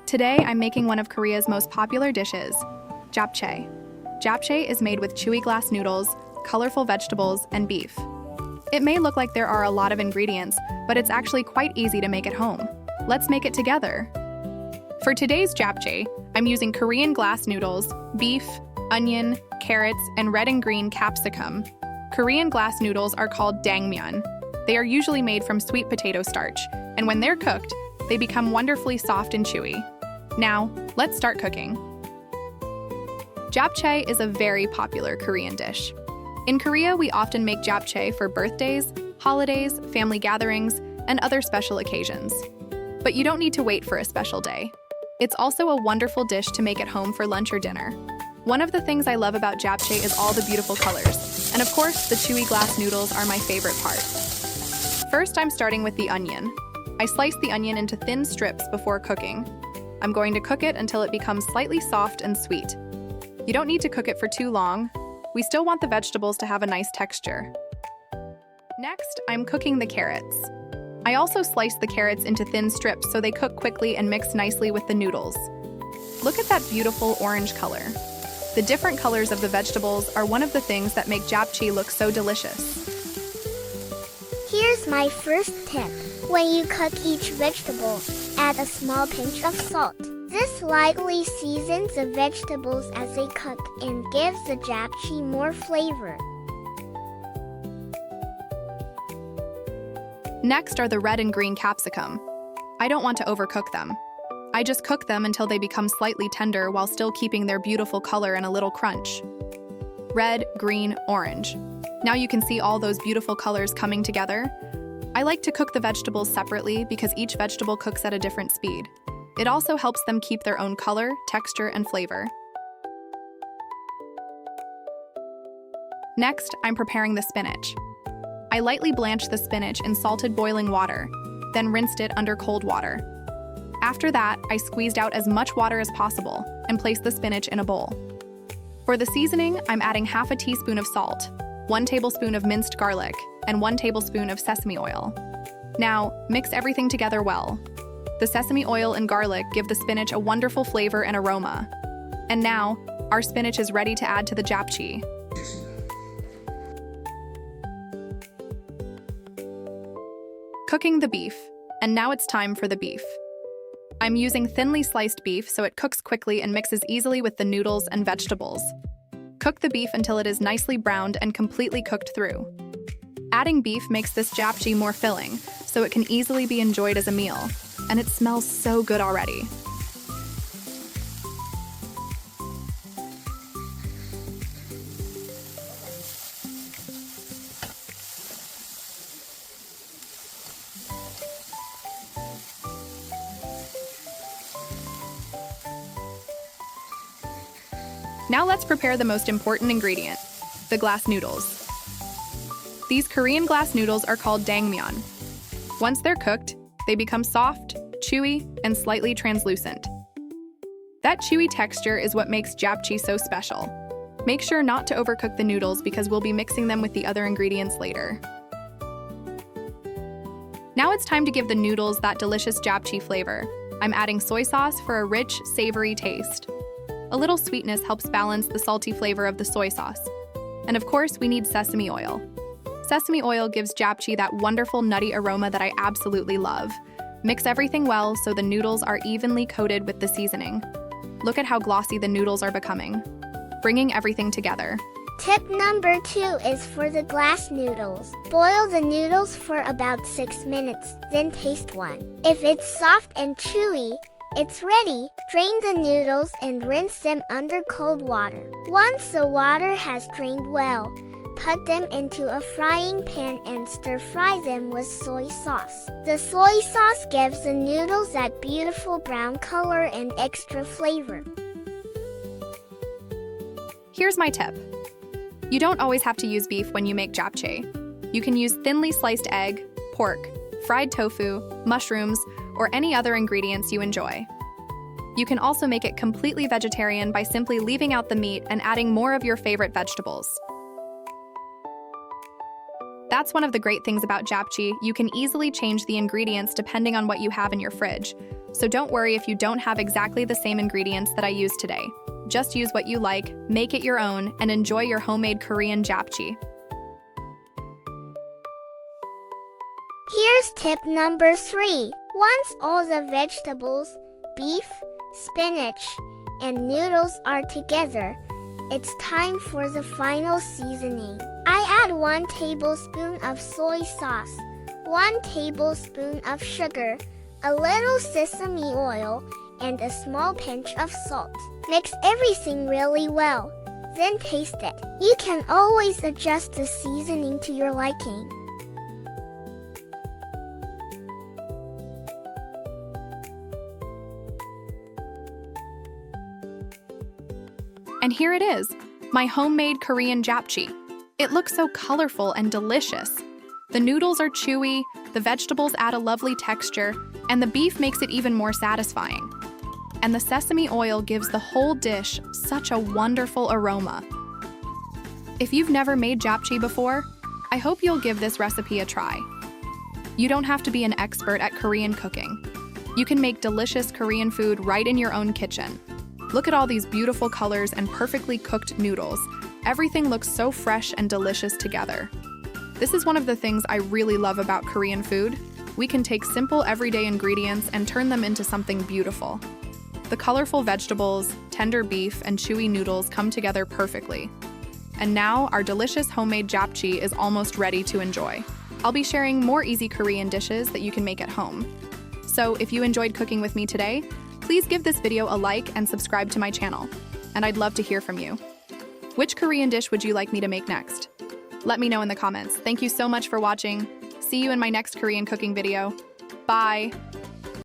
Today, I'm making one of Korea's most popular dishes, Japche. Japche is made with chewy glass noodles, colorful vegetables, and beef. It may look like there are a lot of ingredients, but it's actually quite easy to make at home. Let's make it together. For today's Japche, I'm using Korean glass noodles, beef, onion, carrots, and red and green capsicum. Korean glass noodles are called Dangmyeon. They are usually made from sweet potato starch, and when they're cooked, they become wonderfully soft and chewy. Now, let's start cooking. Japche is a very popular Korean dish. In Korea, we often make japche for birthdays, holidays, family gatherings, and other special occasions. But you don't need to wait for a special day. It's also a wonderful dish to make at home for lunch or dinner. One of the things I love about japche is all the beautiful colors, and of course, the chewy glass noodles are my favorite part. First, I'm starting with the onion. I slice the onion into thin strips before cooking. I'm going to cook it until it becomes slightly soft and sweet. You don't need to cook it for too long. We still want the vegetables to have a nice texture. Next, I'm cooking the carrots. I also slice the carrots into thin strips so they cook quickly and mix nicely with the noodles. Look at that beautiful orange color. The different colors of the vegetables are one of the things that make japche look so delicious. Here's my first tip. When you cook each vegetable, add a small pinch of salt. This lightly seasons the vegetables as they cook and gives the japche more flavor. Next are the red and green capsicum. I don't want to overcook them. I just cook them until they become slightly tender while still keeping their beautiful color and a little crunch. Red, green, orange. Now you can see all those beautiful colors coming together. I like to cook the vegetables separately because each vegetable cooks at a different speed. It also helps them keep their own color, texture, and flavor. Next, I'm preparing the spinach. I lightly blanched the spinach in salted boiling water, then rinsed it under cold water. After that, I squeezed out as much water as possible and placed the spinach in a bowl. For the seasoning, I'm adding half a teaspoon of salt, 1 tablespoon of minced garlic, and 1 tablespoon of sesame oil. Now, mix everything together well. The sesame oil and garlic give the spinach a wonderful flavor and aroma. And now, our spinach is ready to add to the japche. Cooking the beef. And now it's time for the beef. I'm using thinly sliced beef so it cooks quickly and mixes easily with the noodles and vegetables. Cook the beef until it is nicely browned and completely cooked through. Adding beef makes this japche more filling, so it can easily be enjoyed as a meal. And it smells so good already. Now let's prepare the most important ingredient, the glass noodles. These Korean glass noodles are called Dangmyeon. Once they're cooked, they become soft, chewy, and slightly translucent. That chewy texture is what makes japche so special. Make sure not to overcook the noodles because we'll be mixing them with the other ingredients later. Now it's time to give the noodles that delicious japche flavor. I'm adding soy sauce for a rich, savory taste. A little sweetness helps balance the salty flavor of the soy sauce. And of course, we need sesame oil. Sesame oil gives japche that wonderful nutty aroma that I absolutely love. Mix everything well so the noodles are evenly coated with the seasoning. Look at how glossy the noodles are becoming. Bringing everything together. Tip number 2 is for the glass noodles. Boil the noodles for about 6 minutes, then taste one. If it's soft and chewy, it's ready. Drain the noodles and rinse them under cold water. Once the water has drained well, put them into a frying pan and stir-fry them with soy sauce. The soy sauce gives the noodles that beautiful brown color and extra flavor. Here's my tip. You don't always have to use beef when you make japche. You can use thinly sliced egg, pork, fried tofu, mushrooms, or any other ingredients you enjoy. You can also make it completely vegetarian by simply leaving out the meat and adding more of your favorite vegetables. That's one of the great things about Japche. You can easily change the ingredients depending on what you have in your fridge. So don't worry if you don't have exactly the same ingredients that I used today. Just use what you like, make it your own, and enjoy your homemade Korean Japche. Here's tip number 3. Once all the vegetables, beef, spinach, and noodles are together, it's time for the final seasoning. I add 1 tablespoon of soy sauce, 1 tablespoon of sugar, a little sesame oil, and a small pinch of salt. Mix everything really well, then taste it. You can always adjust the seasoning to your liking. And here it is, my homemade Korean Japche. It looks so colorful and delicious. The noodles are chewy, the vegetables add a lovely texture, and the beef makes it even more satisfying. And the sesame oil gives the whole dish such a wonderful aroma. If you've never made Japche before, I hope you'll give this recipe a try. You don't have to be an expert at Korean cooking. You can make delicious Korean food right in your own kitchen. Look at all these beautiful colors and perfectly cooked noodles. Everything looks so fresh and delicious together. This is one of the things I really love about Korean food. We can take simple everyday ingredients and turn them into something beautiful. The colorful vegetables, tender beef, and chewy noodles come together perfectly. And now our delicious homemade Japche is almost ready to enjoy. I'll be sharing more easy Korean dishes that you can make at home. So if you enjoyed cooking with me today, please give this video a like and subscribe to my channel. And I'd love to hear from you. Which Korean dish would you like me to make next? Let me know in the comments. Thank you so much for watching. See you in my next Korean cooking video. Bye!